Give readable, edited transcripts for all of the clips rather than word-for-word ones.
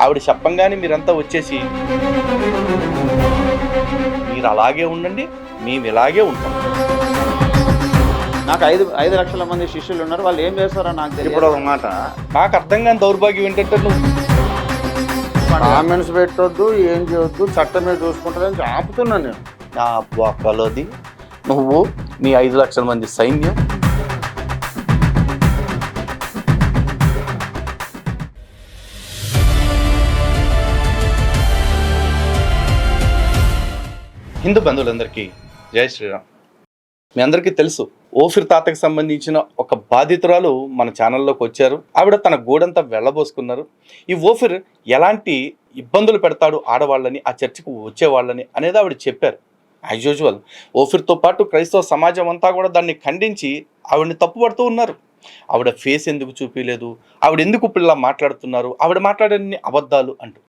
ఆవిడ చెప్పంగానే మీరంతా వచ్చేసి మీరు అలాగే ఉండండి, మేము ఇలాగే ఉంటాం. నాకు 5 లక్షల మంది శిష్యులు ఉన్నారు, వాళ్ళు ఏం చేస్తారో నాకు తెలియదు. ఇప్పుడు ఒక మాట, నాకు అర్థం కాని దౌర్భాగ్యం ఏంటంటే నువ్వు కామెంట్స్ పెట్టొద్దు, ఏం చేయొద్దు, చట్టమే చూసుకుంటుందని ఆపుతున్నాను నేను. నా బొక్కలోది నువ్వు నీ 5 లక్షల మంది సైన్యం. హిందూ బంధువులందరికీ జై శ్రీరామ్. మీ అందరికీ తెలుసు, ఓఫిర్ తాతకు సంబంధించిన ఒక బాధితురాలు మన ఛానల్లోకి వచ్చారు. ఆవిడ తన గోడంతా వెళ్ళబోసుకున్నారు. ఈ ఓఫిర్ ఎలాంటి ఇబ్బందులు పెడతాడు ఆడవాళ్ళని, ఆ చర్చకు వచ్చేవాళ్ళని అనేది ఆవిడ చెప్పారు. యాజ్ యూజువల్ ఓఫిర్తో పాటు క్రైస్తవ సమాజం అంతా కూడా దాన్ని ఖండించి ఆవిడని తప్పుపడుతూ ఉన్నారు. ఆవిడ ఫేస్ ఎందుకు చూపించలేదు, ఆవిడ ఎందుకు పిల్ల మాట్లాడుతున్నారు, ఆవిడ మాట్లాడని అబద్ధాలు అంటూ.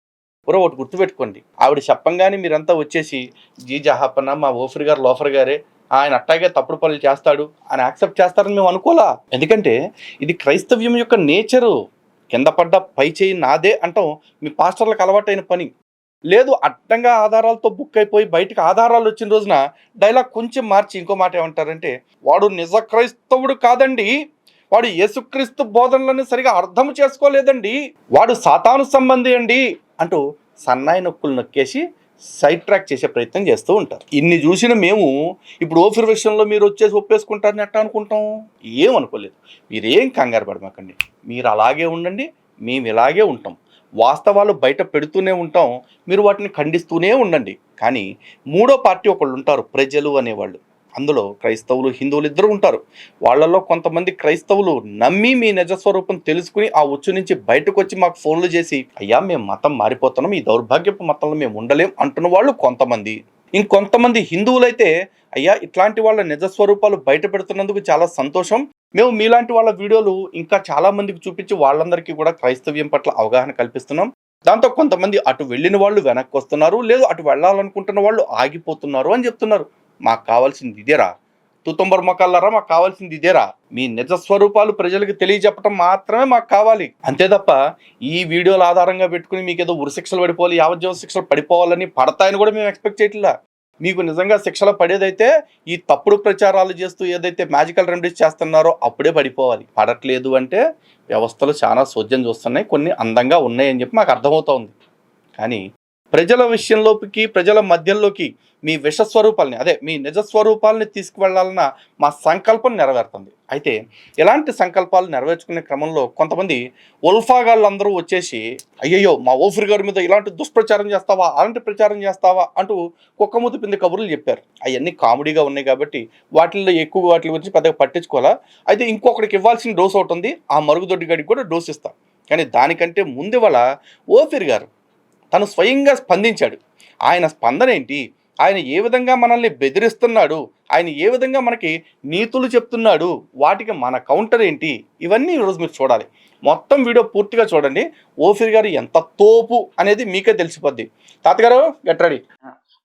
ఒకటి గుర్తుపెట్టుకోండి, ఆవిడ చెప్పంగానే మీరంతా వచ్చేసి జీ జహాపన్న మా ఓఫిర్ గారు లోఫర్ గారే, ఆయన అట్టాగే తప్పుడు పనులు చేస్తాడు అని యాక్సెప్ట్ చేస్తారని మేము అనుకోలా. ఎందుకంటే ఇది క్రైస్తవ్యం యొక్క నేచరు. కింద పడ్డ పై చేయి నాదే అంటాం మీ పాస్టర్లకు అలవాటైన పని. లేదు, అడ్డంగా ఆధారాలతో బుక్ అయిపోయి బయటకు ఆధారాలు వచ్చిన రోజున డైలాగ్ కొంచెం మార్చి ఇంకో మాట ఏమంటారంటే, వాడు నిజ క్రైస్తవుడు కాదండి, వాడు యేసుక్రీస్తు బోధనలను సరిగా అర్థం చేసుకోలేదండి, వాడు సాతాను సంబంధి అండి అంటూ సన్నాయి నొక్కులు నొక్కేసి సైడ్ ట్రాక్ చేసే ప్రయత్నం చేస్తూ ఉంటారు. ఇన్ని చూసిన మేము ఇప్పుడు ఓఫిర్ విషయంలో మీరు వచ్చేసి ఒప్పేసుకుంటారని ఎట్టా అనుకుంటాం? ఏమనుకోలేదు. మీరేం కంగారు పడమాకండి, మీరు అలాగే ఉండండి, మేము ఇలాగే ఉంటాం. వాస్తవాలు బయట పెడుతూనే ఉంటాం, మీరు వాటిని ఖండిస్తూనే ఉండండి. కానీ మూడో పార్టీ ఒకళ్ళు ఉంటారు, ప్రజలు అనేవాళ్ళు. అందులో క్రైస్తవులు హిందువులు ఇద్దరు ఉంటారు. వాళ్ళల్లో కొంతమంది క్రైస్తవులు నమ్మి మీ నిజస్వరూపం తెలుసుకుని ఆ ఉచ్చు నుంచి బయటకు వచ్చి మాకు ఫోన్లు చేసి, అయ్యా మేము మతం మారిపోతున్నాం, ఈ దౌర్భాగ్యపు మతంలో మేము ఉండలేం అంటున్న వాళ్ళు కొంతమంది. ఇంకొంతమంది హిందువులైతే, అయ్యా ఇట్లాంటి వాళ్ళ నిజస్వరూపాలు బయట పెడుతున్నందుకు చాలా సంతోషం, మేము మీలాంటి వాళ్ళ వీడియోలు ఇంకా చాలా మందికి చూపించి వాళ్ళందరికీ కూడా క్రైస్తవ్యం పట్ల అవగాహన కల్పిస్తున్నాం. దాంతో కొంతమంది అటు వెళ్ళిన వాళ్ళు వెనక్కి వస్తున్నారు, లేదు అటు వెళ్ళాలనుకుంటున్న వాళ్ళు ఆగిపోతున్నారు అని చెప్తున్నారు. మాకు కావాల్సింది ఇదేరా, తుతుంబర్ మొక్కల్లారా, మాకు కావాల్సింది ఇదేరా. మీ నిజస్వరూపాలు ప్రజలకు తెలియజెప్పడం మాత్రమే మాకు కావాలి. అంతే తప్ప ఈ వీడియోల ఆధారంగా పెట్టుకుని మీకు ఏదో ఉరిశిక్షలు పడిపోవాలి, యావజ్జీవ శిక్షలు పడిపోవాలని పడతాయని కూడా మేము ఎక్స్పెక్ట్ చేయట్లా. మీకు నిజంగా శిక్షలు పడేదైతే ఈ తప్పుడు ప్రచారాలు చేస్తూ ఏదైతే మ్యాజికల్ రెమెడీస్ చేస్తున్నారో అప్పుడే పడిపోవాలి. పడట్లేదు అంటే వ్యవస్థలు చాలా సోద్యం చూస్తున్నాయి, కొన్ని అందంగా ఉన్నాయని చెప్పి మాకు అర్థమవుతోంది. కానీ ప్రజల విషయంలోకి, ప్రజల మధ్యలోకి మీ విషస్వరూపాలని, అదే మీ నిజస్వరూపాలని తీసుకువెళ్లాలన్న మా సంకల్పం నెరవేరుతుంది. అయితే ఎలాంటి సంకల్పాలు నెరవేర్చుకునే క్రమంలో కొంతమంది ఉల్ఫాగాళ్ళందరూ వచ్చేసి, అయ్యయ్యో మా ఓఫిర్ గారి మీద ఇలాంటి దుష్ప్రచారం చేస్తావా, అలాంటి ప్రచారం చేస్తావా అంటూ కుక్కమూతి పిండి కబుర్లు చెప్పారు. అవన్నీ కామెడీగా ఉన్నాయి కాబట్టి వాటిల్లో ఎక్కువ వాటి గురించి పెద్దగా పట్టించుకోవాలా. అయితే ఇంకొకరికి ఇవ్వాల్సిన డోస్ ఒకటి ఉంది, ఆ మరుగుదొడ్డి గడికి కూడా డోస్ ఇస్తాం. కానీ దానికంటే ముందు వాళ్ళ ఓఫిర్ గారు తను స్వయంగా స్పందించాడు. ఆయన స్పందన ఏంటి, ఆయన ఏ విధంగా మనల్ని బెదిరిస్తున్నాడు, ఆయన ఏ విధంగా మనకి నీతులు చెప్తున్నాడు, వాటికి మన కౌంటర్ ఏంటి, ఇవన్నీ ఈరోజు మీరు చూడాలి. మొత్తం వీడియో పూర్తిగా చూడండి. ఓఫిర్ గారు ఎంత తోపు అనేది మీకే తెలిసిపోద్ది. తాతగారు గెట్ రెడీ.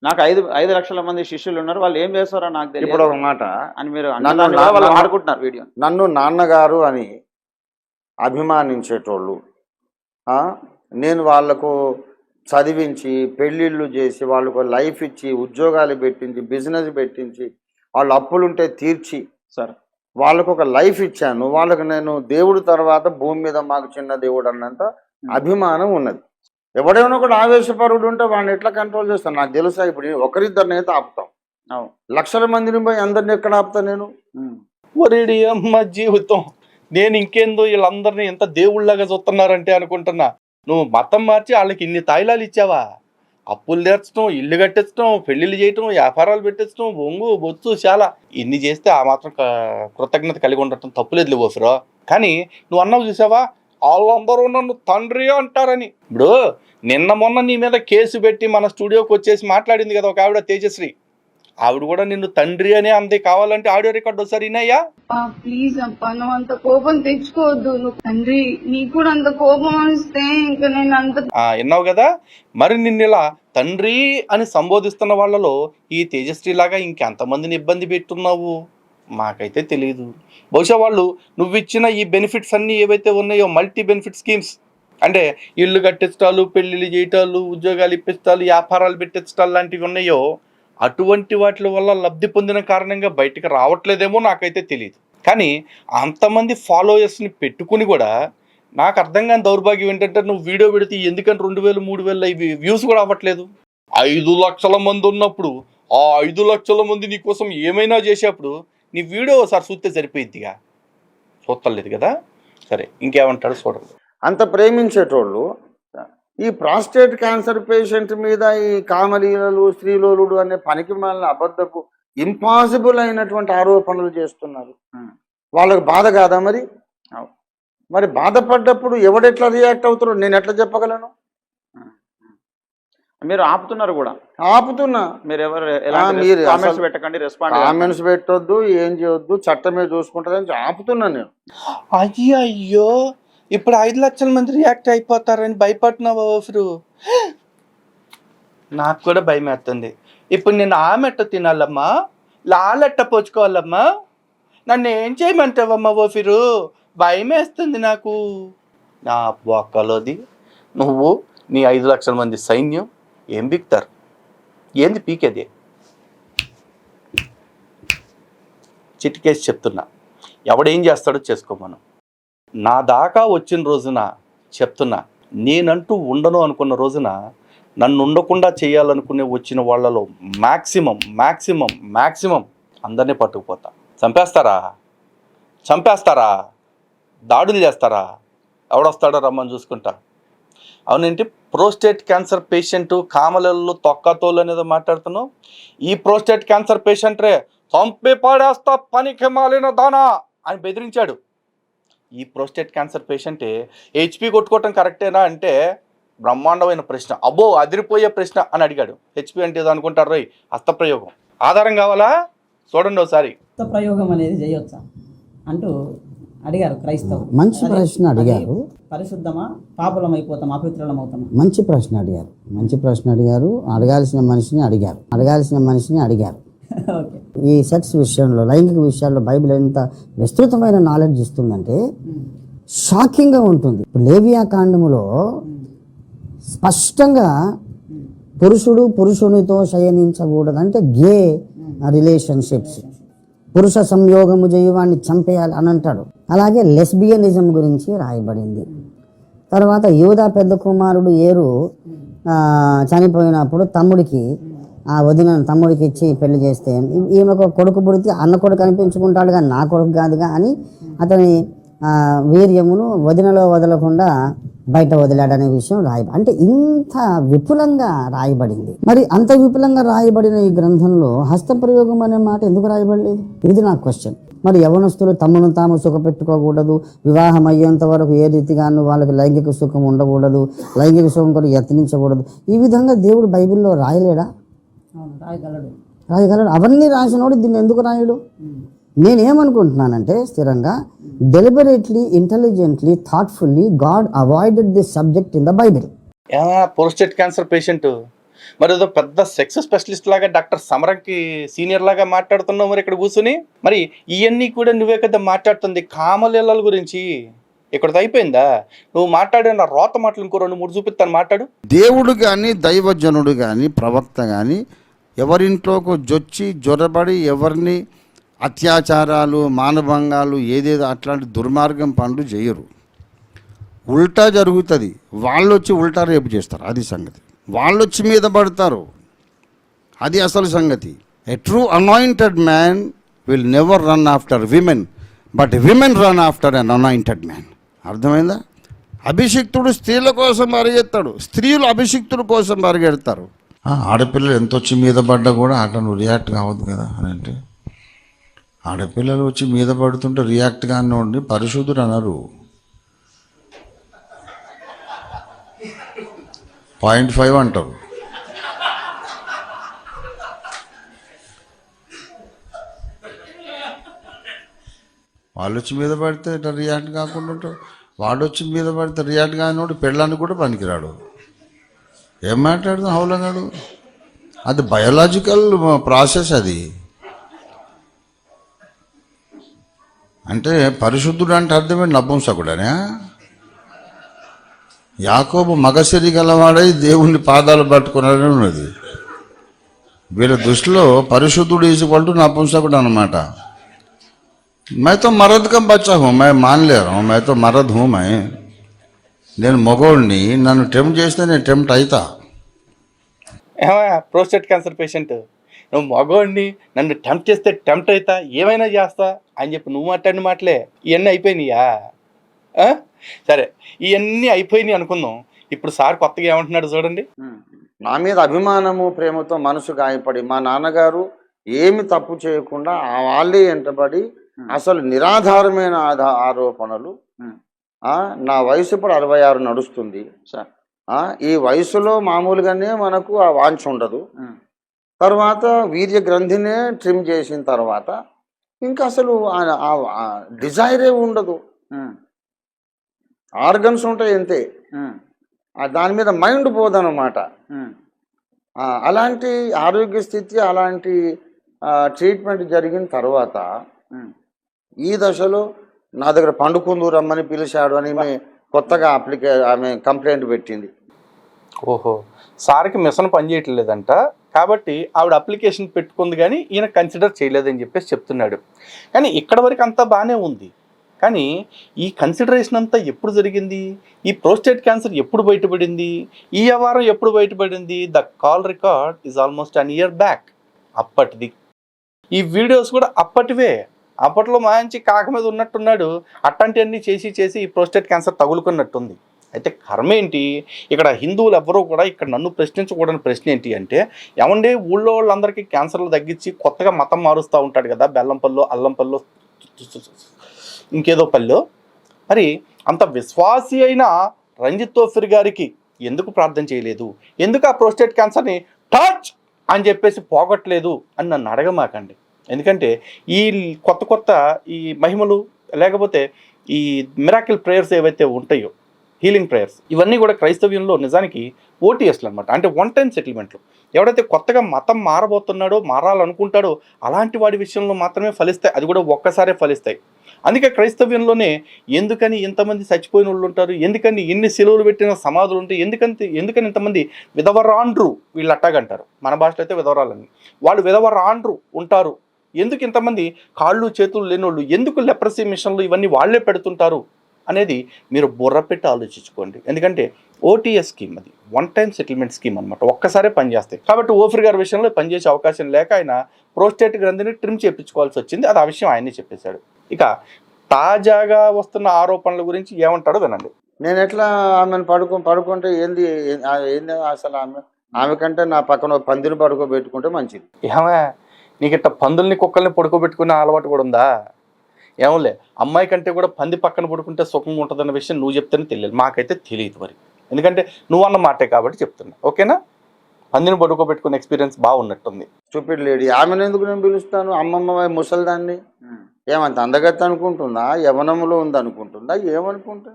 నాకు 5 లక్షల మంది శిష్యులు ఉన్నారు, వాళ్ళు ఏం చేస్తారో నాకు తెలియదు. ఇప్పుడు ఒక మాట, అని మీరు వాళ్ళు ఆడుకుంటున్నారు వీడియో. నన్ను నాన్నగారు అని అభిమానించేటోళ్ళు, నేను వాళ్లకు చదివించి పెళ్ళిళ్ళు చేసి వాళ్ళకు లైఫ్ ఇచ్చి ఉద్యోగాలు పెట్టించి బిజినెస్ పెట్టించి వాళ్ళు అప్పులుంటే తీర్చి సార్ వాళ్ళకు ఒక లైఫ్ ఇచ్చాను. వాళ్ళకు నేను దేవుడి తర్వాత భూమి మీద మాకు చిన్న దేవుడు అన్నంత అభిమానం ఉన్నది. ఎవడేమైనా కూడా ఆవేశపరుడు ఉంటే వాడిని ఎట్లా కంట్రోల్ చేస్తాను నాకు తెలుసా. ఇప్పుడు ఒకరిద్దరినైతే ఆపుతాం, లక్షల మందిని పోయి అందరిని ఎక్కడ ఆపుతా నేను? ఒరేడి అమ్మ జీవితం, నేను ఇంకేందో వీళ్ళందరినీ ఎంత దేవుళ్ళగా చూస్తున్నారంటే అనుకుంటున్నా. నువ్వు మతం మార్చి వాళ్ళకి ఇన్ని తాయిలాలు ఇచ్చావా? అప్పులు తీర్చడం, ఇల్లు కట్టించడం, పెళ్లిళ్ళు చేయటం, వ్యాపారాలు పెట్టించడం, బొంగు బొచ్చు చాలా ఇన్ని చేస్తే ఆ మాత్రం కృతజ్ఞత కలిగి ఉండటం తప్పులేదు ఓఫిరో. కానీ నువ్వు అన్నావు చూసావా, వాళ్ళందరూ నన్ను తండ్రి అంటారని. ఇప్పుడు నిన్న మొన్న నీ మీద కేసు పెట్టి మన స్టూడియోకి వచ్చేసి మాట్లాడింది కదా ఒక ఆవిడ, తేజశ్రీ. ఆవిడ కూడా నిన్ను తండ్రి అనే అంతే. కావాలంటే ఆడియో రికార్డు ఒకసారి వినయ్యా. ప్లీజ్ అప్ప, నువ్వు అంత కోపం తెచ్చుకోవద్దు. నువ్వు తండ్రి, నీకు కూడా అంత కోపం వస్తే ఇంకా నేను అంత విన్నావు కదా. మరి నిన్ను ఇలా తండ్రి అని సంబోధిస్తున్న వాళ్ళలో ఈ తేజశ్రీ లాగా ఇంకెంతమందిని ఇబ్బంది పెట్టున్నావు మాకైతే తెలియదు. బహుశా వాళ్ళు నువ్వు ఇచ్చిన ఈ బెనిఫిట్స్ అన్నీ ఏవైతే ఉన్నాయో, మల్టీ బెనిఫిట్ స్కీమ్స్, అంటే ఇల్లు కట్టించటాలు, పెళ్ళిళ్ళు చేయటాలు, ఉద్యోగాలు ఇప్పించాలు, వ్యాపారాలు పెట్టించటాలు లాంటివి ఉన్నాయో అటువంటి వాటి వల్ల లబ్ధి పొందిన కారణంగా బయటకు రావట్లేదేమో నాకైతే తెలియదు. కానీ అంతమంది ఫాలోయర్స్ని పెట్టుకుని కూడా నాకు అర్థం కాని దౌర్భాగ్యం ఏంటంటే, నువ్వు వీడియో పెడితే ఎందుకంటే 2000, 3000 వ్యూస్ కూడా అవ్వట్లేదు. 5 లక్షల మంది ఉన్నప్పుడు ఆ 5 లక్షల మంది నీ కోసం ఏమైనా చేసేప్పుడు నీ వీడియో ఒకసారి చూస్తే సరిపోయిద్దిగా. చూస్తలేదు కదా. సరే, ఇంకేమంటాడు చూడండి. అంత ప్రేమించేటోళ్ళు ఈ ప్రాస్టేట్ క్యాన్సర్ పేషెంట్ మీద ఈ కామలీలలు, స్త్రీలోలుడు అనే పనికి మాలిన అబద్ధపు ఇంపాసిబుల్ అయినటువంటి ఆరోపణలు చేస్తున్నారు. వాళ్ళకు బాధ కాదా మరి? మరి బాధపడ్డప్పుడు ఎవడెట్లా రియాక్ట్ అవుతారో నేను ఎట్లా చెప్పగలను? మీరు ఆపుతున్నారు కూడా. ఆపుతున్నా. మీరు ఎవరు మీరు కామెంట్స్ పెట్టకండి, రెస్పాండ్ కామెంట్స్ పెట్టొద్దు, ఏం చేయొద్దు, చట్టమే చూసుకుంటుందని ఆపుతున్నా నేను. అయ్యో, ఇప్పుడు 5 లక్షల మంది రియాక్ట్ అయిపోతారని భయపడుతున్నావా ఓఫరు? నాకు కూడా భయం వేస్తుంది. ఇప్పుడు నేను ఆమెట్ట తినాలమ్మా, లాలెట్ట పోచుకోవాలమ్మా, నన్ను ఏం చేయమంటావమ్మా ఓఫిరు? భయం వేస్తుంది నాకు. నా బొక్కలోది నువ్వు నీ 5 లక్షల మంది సైన్యం ఏం బిక్తారు? ఏంది పీకేది? చిటికేసి చెప్తున్నా, ఎవడేం చేస్తాడో చేసుకోమను. నా దాకా వచ్చిన రోజున చెప్తున్నా, నేనంటూ ఉండను అనుకున్న రోజున నన్ను ఉండకుండా చేయాలనుకునే వచ్చిన వాళ్ళలో మ్యాక్సిమం అందరినీ పట్టుకుపోతా. చంపేస్తారా, దాడులు చేస్తారా? ఎవడొస్తాడో రమ్మని చూసుకుంటా. అవునేంటి, ప్రోస్టేట్ క్యాన్సర్ పేషెంట్ కామలల్లో తొక్కతోలు అనేది మాట్లాడుతున్నావు. ఈ ప్రోస్టేట్ క్యాన్సర్ పేషెంట్రే చంపి పాడేస్తా పనికి మాలిన దానా అని బెదిరించాడు. ఈ ప్రోస్టేట్ క్యాన్సర్ పేషెంటే హెచ్పి కొట్టుకోవటం కరెక్టేనా అంటే బ్రహ్మాండమైన ప్రశ్న, అబ్బో అదిరిపోయే ప్రశ్న అని అడిగాడు. హెచ్పి అంటే ఏదో అనుకుంటారు, రోయ్ హస్తప్రయోగం. ఆధారం కావాలా? చూడండి ఒకసారి. హస్తప్రయోగం అనేది చేయొచ్చా అంటూ అడిగారు క్రైస్తవులు. మంచి ప్రశ్న అడిగారు. పరిశుద్ధమా, పాపులం అయిపోతాం, అపవిత్రులం అవుతాం? మంచి ప్రశ్న అడిగారు. అడగాల్సిన మనిషిని అడిగారు. ఈ సెక్స్ విషయంలో, లైంగిక విషయాల్లో బైబిల్ ఎంత విస్తృతమైన నాలెడ్జ్ ఇస్తుందంటే షాకింగ్గా ఉంటుంది. లేవియా కాండములో స్పష్టంగా పురుషుడు పురుషునితో శయనించకూడదు అంటే గే రిలేషన్షిప్స్, పురుష సంయోగము చేయవాడిని చంపేయాలి అని అంటాడు. అలాగే లెస్బియనిజం గురించి రాయబడింది. తర్వాత యూదా పెద్ద కుమారుడు ఏరు చనిపోయినప్పుడు తమ్ముడికి ఇచ్చి పెళ్లి చేస్తే ఈమెకు కొడుకు పుడితే అన్న కొడుకు అనిపించుకుంటాడు కానీ నా కొడుకు కాదుగా అని అతని వీర్యమును వదినలో వదలకుండా బయట వదిలాడనే విషయం అంటే ఇంత విపులంగా రాయబడింది. మరి అంత విపులంగా రాయబడిన ఈ గ్రంథంలో హస్తప్రయోగం అనే మాట ఎందుకు రాయబడలేదు? ఇది నా క్వశ్చన్. మరి యవనస్తులు తమను తాము సుఖపెట్టుకోకూడదు, వివాహం అయ్యేంత వరకు ఏ రీతిగాను వాళ్ళకి లైంగిక సుఖం ఉండకూడదు, లైంగిక సుఖం కూడా యత్నించకూడదు. ఈ విధంగా దేవుడు బైబిల్లో రాయలేడా? రాయగలడు. అవన్నీ రాసినోడు దీన్ని ఎందుకు రాయడు? నేనేమనుకుంటున్నానంటే స్థిరంగా, deliberately, intelligently, thoughtfully God avoided this subject in the Bible. Prostate cancer patient మరి ఏదో పెద్ద సెక్స్ స్పెషలిస్ట్ లాగా డాక్టర్ సమరంకి సీనియర్ లాగా మాట్లాడుతున్నావు మరి ఇక్కడ కూర్చుని. మరి ఇవన్నీ కూడా నువ్వే కదా మాట్లాడుతుంది, కామలీలల గురించి. ఇక్కడ అయిపోయిందా? నువ్వు మాట్లాడిన రోత మాటలు ఇంకో 2-3 చూపిస్తాను, మాట్లాడు. దేవుడు కానీ, దైవజనుడు కానీ, ప్రవక్త కానీ ఎవరింట్లోకి జొచ్చి జ్వరబడి ఎవరిని అత్యాచారాలు, మానభంగాలు, ఏదేదో అట్లాంటి దుర్మార్గం పనులు చేయరు. ఉల్టా జరుగుతుంది. వాళ్ళు వచ్చి ఉల్టా రేపు చేస్తారు, అది సంగతి. వాళ్ళు వచ్చి మీద పడతారు, అది అసలు సంగతి. ఏ true anointed man will never run after women, but women run after an anointed man. అర్థమైందా? అభిషిక్తుడు స్త్రీల కోసం పరిగెత్తాడు, స్త్రీలు అభిషిక్తుల కోసం పరిగెడతారు. ఆడపిల్లలు ఎంత వచ్చి మీద పడ్డా కూడా అట్లా నువ్వు రియాక్ట్ కావద్దు కదా అని అంటే, ఆడపిల్లలు వచ్చి మీద పడుతుంటే రియాక్ట్ కానివ్వండి, పరిశుద్ధుడు అనరు. 0.5 అంటారు. వాళ్ళు వచ్చి మీద పడితే ఇట్లా రియాక్ట్ కాకుండా ఉంటారు. వాడు వచ్చి మీద పడితే రియాక్ట్ కానివాడు పెళ్ళానికి కూడా పనికిరాడు. ఏం మాట్లాడుతాం హౌలన్నాడు? అది బయోలాజికల్ ప్రాసెస్. అది అంటే పరిశుద్ధుడు అంటే అర్థమే నపుంసకుడనే. యాకోబు మగసిరి గలవాడై దేవుని పాదాలు పట్టుకున్నాడని ఉన్నది. వీళ్ళ దృష్టిలో పరిశుద్ధుడు ఈజుకుంటూ నపుంసకుడు అనమాట. मैं तो मर्द का बच्चा हूँ, मैं मान ले रहा हूँ, मैं तो मर्द हूँ. నేను మగోడిని, నన్ను టెంప్ట్ చేస్తే నేను టెంప్ట్ అవుతా. ఏమయ్యా ప్రోస్టేట్ క్యాన్సర్ పేషెంట్, నువ్వు మగవాడిని, నన్ను టెంప్ట్ చేస్తే టెంప్ట్ అవుతా, ఏమైనా చేస్తా అని చెప్పి నువ్వు మాట్లాడిన మాటలే ఇవన్నీ అయిపోయినాయా? సరే, ఇవన్నీ అయిపోయినాయి అనుకుందాం. ఇప్పుడు సార్ కొత్తగా ఏమంటున్నాడు చూడండి. నా మీద అభిమానము ప్రేమతో మనసు గాయపడి మా నాన్నగారు ఏమి తప్పు చేయకుండా వాళ్ళే వెంటబడి అసలు నిరాధారమైన ఆరోపణలు. నా వయసు ఇప్పుడు 66 నడుస్తుంది. ఈ వయసులో మామూలుగానే మనకు ఆ వాంఛ ఉండదు. తర్వాత వీర్య గ్రంథినే ట్రిమ్ చేసిన తర్వాత ఇంకా అసలు డిజైరే ఉండదు. ఆర్గన్స్ ఉంటాయి అంతే, దాని మీద మైండ్ పోదన్నమాట. అలాంటి ఆరోగ్య స్థితి, అలాంటి ట్రీట్మెంట్ జరిగిన తర్వాత ఈ దశలో నా దగ్గర పండుకుందు రమ్మని పిలిచాడు అని కొత్తగా ఆమె కంప్లైంట్ పెట్టింది. ఓహో, సార్కి మిషన్ పనిచేయట్లేదంట, కాబట్టి ఆవిడ అప్లికేషన్ పెట్టుకుంది కానీ ఈయన కన్సిడర్ చేయలేదని చెప్పేసి చెప్తున్నాడు. కానీ ఇక్కడ వరకు అంతా బాగానే ఉంది. కానీ ఈ కన్సిడరేషన్ అంతా ఎప్పుడు జరిగింది? ఈ ప్రోస్టేట్ క్యాన్సర్ ఎప్పుడు బయటపడింది? ఈ వ్యవహారం ఎప్పుడు బయటపడింది? The call record is almost an year back. అప్పటిది. ఈ వీడియోస్ కూడా అప్పటివే. అప్పట్లో మంచి కాక మీద ఉన్నట్టున్నాడు, అట్లాంటివన్నీ చేసి ఈ ప్రోస్టేట్ క్యాన్సర్ తగులుకున్నట్టుంది. అయితే కర్మ ఏంటి? ఇక్కడ హిందువులు ఎవ్వరూ కూడా ఇక్కడ నన్ను ప్రశ్నించకూడని ప్రశ్న ఏంటి అంటే, ఏమంటే ఊళ్ళో వాళ్ళందరికీ క్యాన్సర్లు తగ్గించి కొత్తగా మతం మారుస్తూ ఉంటాడు కదా, బెల్లంపల్లో, అల్లంపల్లో, ఇంకేదో పల్లో. మరి అంత విశ్వాసి అయిన రంజిత్ తోఫిర్ గారికి ఎందుకు ప్రార్థన చేయలేదు? ఎందుకు ఆ ప్రోస్టేట్ క్యాన్సర్ని టచ్ అని చెప్పేసి పోగొట్టలేదు అని నన్ను అడగమాకండి. ఎందుకంటే ఈ కొత్త ఈ మహిమలు, లేకపోతే ఈ మిరాకిల్ ప్రేయర్స్ ఏవైతే ఉంటాయో, హీలింగ్ ప్రేయర్స్, ఇవన్నీ కూడా క్రైస్తవ్యంలో నిజానికి ఓటీఎస్లు అనమాట. అంటే వన్ టైం సెటిల్మెంట్లు. ఎవడైతే కొత్తగా మతం మారబోతున్నాడో, మారాలనుకుంటాడో అలాంటి వాడి విషయంలో మాత్రమే ఫలిస్తాయి. అది కూడా ఒక్కసారే ఫలిస్తాయి. అందుకే క్రైస్తవ్యంలోనే ఎందుకని ఇంతమంది చచ్చిపోయిన వాళ్ళు ఉంటారు, ఎందుకని ఇన్ని సెలవులు పెట్టిన సమాధులు ఉంటాయి, ఎందుకని ఇంతమంది విధవరాండ్రు, వీళ్ళు అట్టాగంటారు, మన భాషలో అయితే విధవరాలని, వాళ్ళు విధవరాండ్రు ఉంటారు, ఎందుకు ఇంతమంది కాళ్ళు చేతులు లేనోళ్ళు, ఎందుకు లెప్రసీ మిషన్లు ఇవన్నీ వాళ్ళే పెడుతుంటారు అనేది మీరు బుర్ర పెట్టి ఆలోచించుకోండి. ఎందుకంటే ఓటీఎస్ స్కీమ్, అది వన్ టైం సెటిల్మెంట్ స్కీమ్ అనమాట, ఒక్కసారే పనిచేస్తాయి. కాబట్టి ఓఫిర్ గారి విషయంలో పనిచేసే అవకాశం లేక ఆయన ప్రోస్టేట్ గ్రంథిని ట్రిమ్ చేయించుకోవాల్సి వచ్చింది. అది ఆ విషయం ఆయనే చెప్పేశాడు. ఇక తాజాగా వస్తున్న ఆరోపణల గురించి ఏమంటాడో వినండి. నేను ఎట్లా ఆమెను పడుకుంటే ఏంది అసలు ఆమె కంటే నా పక్కన పందిని పడుకోబెట్టుకుంటే మంచిది. ఏమే, నీకు ఇట్ట పందుల్ని కుక్కల్ని పడుకోబెట్టుకునే అలవాటు కూడా ఉందా? ఏమోలే, అమ్మాయి కంటే కూడా పంది పక్కన పడుకుంటే సుఖంగా ఉంటుందన్న విషయం నువ్వు చెప్తేనే తెలియదు, మాకైతే తెలియదు. మరి ఎందుకంటే నువ్వు అన్న మాటే కాబట్టి చెప్తున్నా. ఓకేనా? పందిని పడుకోబెట్టుకునే ఎక్స్పీరియన్స్ బాగున్నట్టుంది. చూపిడ్ లేడీ, ఆమెను ఎందుకు నేను పిలుస్తాను? అమ్మమ్మ ముసలిదాన్ని ఏమంత అందగత్త అనుకుంటుందా? యవనంలో ఉంది అనుకుంటుందా? ఏమనుకుంటా?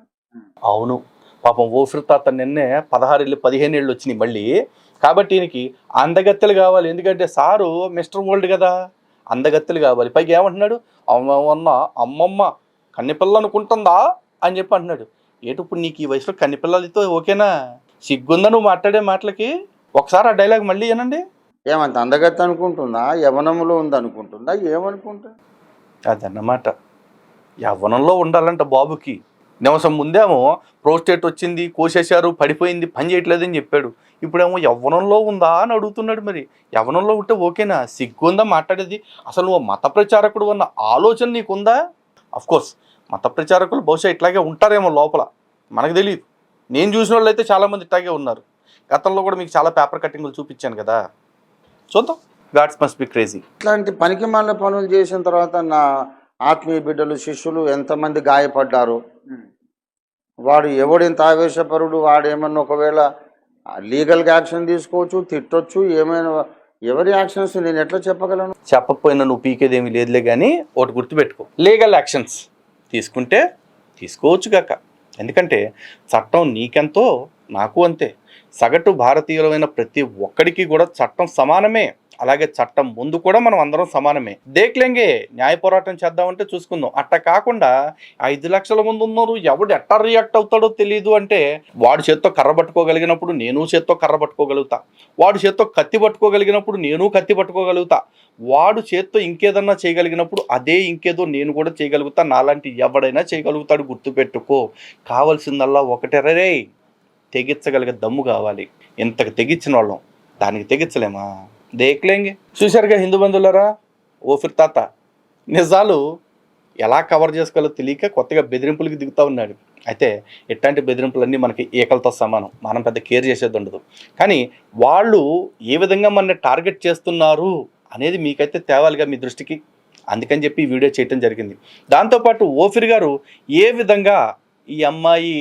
అవును, పాపం ఓఫిర్ తాత నిన్నే 16 ఏళ్ళు 15 ఏళ్ళు వచ్చినాయి మళ్ళీ. కాబట్టి ఈయనకి అందగత్తెలు కావాలి. ఎందుకంటే సారు మిస్టర్ వరల్డ్ కదా, అందగత్తెలు కావాలి. పైకి ఏమంటున్నాడు? అమ్మమ్మ కన్నెపిల్ల అనుకుంటుందా అని చెప్పి అంటున్నాడు. ఇప్పుడు నీకు ఈ వయసులో కన్నెపిల్లలతో ఓకేనా? సిగ్గుందా నువ్వు మాట్లాడే మాటలకి? ఒకసారి ఆ డైలాగ్ మళ్ళీ వినండి. ఏమంత అందగత్త అనుకుంటుందా? యవనంలో ఉంది అనుకుంటుందా? ఏమనుకుంటా? అదన్నమాట. యవ్వనంలో ఉండాలంట బాబుకి. నిమిషం ముందేమో ప్రోస్టేట్ వచ్చింది, కోసేశారు, పడిపోయింది, పని చేయట్లేదని చెప్పాడు. ఇప్పుడేమో యవ్వనంలో ఉందా అని అడుగుతున్నాడు. మరి యవ్వనంలో ఉంటే ఓకేనా? సిగ్గుందా మాట్లాడేది? అసలు నువ్వు మత ప్రచారకుడు అన్న ఆలోచన నీకుందా? అఫ్కోర్స్ మత ప్రచారకులు బహుశా ఇట్లాగే ఉంటారేమో లోపల, మనకు తెలియదు. నేను చూసిన వాళ్ళు అయితే చాలామంది ఇట్లాగే ఉన్నారు. గతంలో కూడా మీకు చాలా పేపర్ కట్టింగులు చూపించాను కదా, చూద్దాం. God's must be crazy. ఇట్లాంటి పనికి మాల పనులు చేసిన తర్వాత నా ఆత్మీయ బిడ్డలు, శిష్యులు ఎంతమంది గాయపడ్డారు. వాడు ఎవడెంత ఆవేశపరుడు, వాడేమన్నా ఒకవేళ లీగల్గా యాక్షన్ తీసుకోవచ్చు, తిట్టొచ్చు, ఏమైనా. ఎవరి యాక్షన్స్ నేను ఎట్లా చెప్పగలను? చెప్పకపోయినా నువ్వు పీకేదేమీ లేదులే. కానీ ఒకటి గుర్తుపెట్టుకో, లీగల్ యాక్షన్స్ తీసుకుంటే తీసుకోవచ్చు కాక. ఎందుకంటే చట్టం నీకెంతో నాకు అంతే. సగటు భారతీయులమైన ప్రతి ఒక్కడికి కూడా చట్టం సమానమే. అలాగే చట్టం ముందు కూడా మనం అందరం సమానమే. దేక్లేంగే న్యాయ పోరాటం చేద్దామంటే చూసుకుందాం. అట్ట కాకుండా 5 లక్షల మంది ఉన్నారు, ఎవడు ఎట్టా రియాక్ట్ అవుతాడో తెలియదు అంటే, వాడు చేత్తో కర్ర పట్టుకోగలిగినప్పుడు నేను చేత్తో కర్ర పట్టుకోగలుగుతా, వాడు చేత్తో కత్తి పట్టుకోగలిగినప్పుడు నేను కత్తి పట్టుకోగలుగుతా, వాడు చేత్తో ఇంకేదన్నా చేయగలిగినప్పుడు అదే ఇంకేదో నేను కూడా చేయగలుగుతా. నాలాంటి ఎవడైనా చేయగలుగుతాడు. గుర్తుపెట్టుకో. కావాల్సిందల్లా ఒకటే, రే తెగించగలిగే దమ్ము కావాలి. ఇంతకు తెగించిన వాళ్ళం, దానికి తెగించలేమా? దేక్లేంగే. చూశారుగా హిందూ బంధువులారా, ఓఫిర్ తాత నిజాలు ఎలా కవర్ చేసుకోవాలో తెలియక కొత్తగా బెదిరింపులకి దిగుతూ ఉన్నాడు. అయితే ఇట్లాంటి బెదిరింపులన్నీ మనకి ఏకలతో సమానం, మనం పెద్ద కేర్ చేసేది ఉండదు. కానీ వాళ్ళు ఏ విధంగా మన టార్గెట్ చేస్తున్నారు అనేది మీకైతే తేవాలిగా మీ దృష్టికి. అందుకని చెప్పి ఈ వీడియో చేయటం జరిగింది. దాంతోపాటు ఓఫిర్ గారు ఏ విధంగా ఈ అమ్మాయి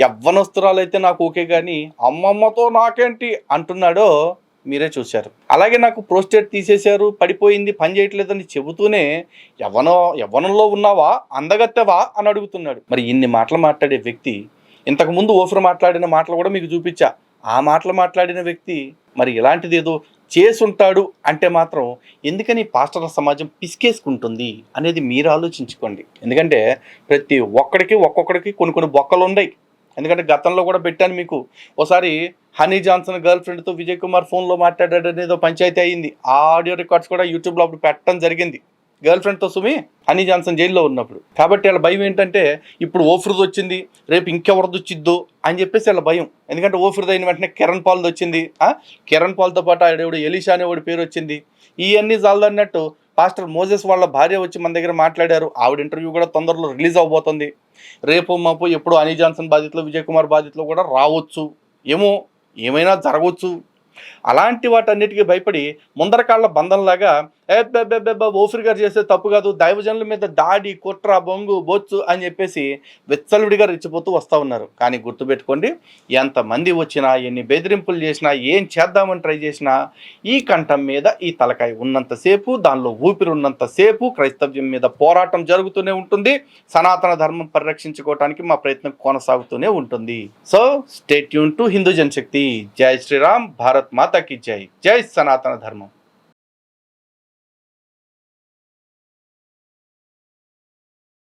యవ్వనస్తురాలైతే నాకు ఓకే కానీ అమ్మమ్మతో నాకేంటి అంటున్నాడో మీరే చూశారు. అలాగే నాకు ప్రోస్టేట్ తీసేశారు, పడిపోయింది, పని చేయట్లేదని చెబుతూనే యవ్వనంలో ఉన్నావా, అందగత్తెవా అని అడుగుతున్నాడు. మరి ఇన్ని మాటలు మాట్లాడే వ్యక్తి, ఇంతకుముందు ఓఫిర్ మాట్లాడిన మాటలు కూడా మీకు చూపించా. ఆ మాటలు మాట్లాడిన వ్యక్తి మరి ఇలాంటిది ఏదో చేసుంటాడు అంటే మాత్రం ఎందుకని పాస్టర్ల సమాజం పిసికేసుకుంటుంది అనేది మీరు ఆలోచించుకోండి. ఎందుకంటే ప్రతి ఒక్కొక్కడికి కొన్ని బొక్కలు ఉన్నాయి. ఎందుకంటే గతంలో కూడా పెట్టాను మీకు. ఒకసారి హనీ జాన్సన్ గర్ల్ ఫ్రెండ్తో విజయ్ కుమార్ ఫోన్లో మాట్లాడాడు అనేదో పంచాయతీ అయ్యింది. ఆ ఆడియో రికార్డ్స్ కూడా యూట్యూబ్లో అప్పుడు పెట్టడం జరిగింది. గర్ల్ ఫ్రెండ్తో సుమి హనీ జాన్సన్ జైల్లో ఉన్నప్పుడు. కాబట్టి వాళ్ళ భయం ఏంటంటే ఇప్పుడు ఓఫిర్ది వచ్చింది, రేపు ఇంకెవరిది వచ్చిద్దో అని చెప్పేసి వాళ్ళ భయం. ఎందుకంటే ఓఫిర్ది అయిన వెంటనే కిరణ్ పాల్ది వచ్చింది, కిరణ్ పాల్తో పాటు ఆవిడ ఎలీషా అనేవాడి పేరు వచ్చింది. ఇవన్నీ చాలదన్నట్టు పాస్టర్ మోజెస్ వాళ్ళ భార్య వచ్చి మన దగ్గర మాట్లాడారు. ఆవిడ ఇంటర్వ్యూ కూడా తొందరలో రిలీజ్ అవబోతుంది. రేపు మాపు ఎప్పుడు హనీ జాన్సన్ బాధితులు, విజయ్ కుమార్ బాధితులు కూడా రావచ్చు, ఏమైనా జరగవచ్చు. అలాంటి వాటన్నిటికీ భయపడి ముందరకాళ్ళ బంధంలాగా ఓఫిర్ గారు చేసే తప్పు కాదు, దైవజనుల మీద దాడి, కుట్ర, బొంగు, బొచ్చు అని చెప్పేసి విచ్చలుడిగా రెచ్చిపోతూ వస్తూ ఉన్నారు. కానీ గుర్తుపెట్టుకోండి, ఎంతమంది వచ్చినా, ఎన్ని బెదిరింపులు చేసినా, ఏం చేద్దామని ట్రై చేసినా ఈ కంఠం మీద ఈ తలకాయ ఉన్నంతసేపు, దానిలో ఊపిరి ఉన్నంతసేపు క్రైస్తవ్యం మీద పోరాటం జరుగుతూనే ఉంటుంది. సనాతన ధర్మం పరిరక్షించుకోవడానికి మా ప్రయత్నం కొనసాగుతూనే ఉంటుంది. So stay tune to Hindu Janashakti. జై శ్రీరామ్, భారత్ మాతా కీ జై. జై సనాతన ధర్మం.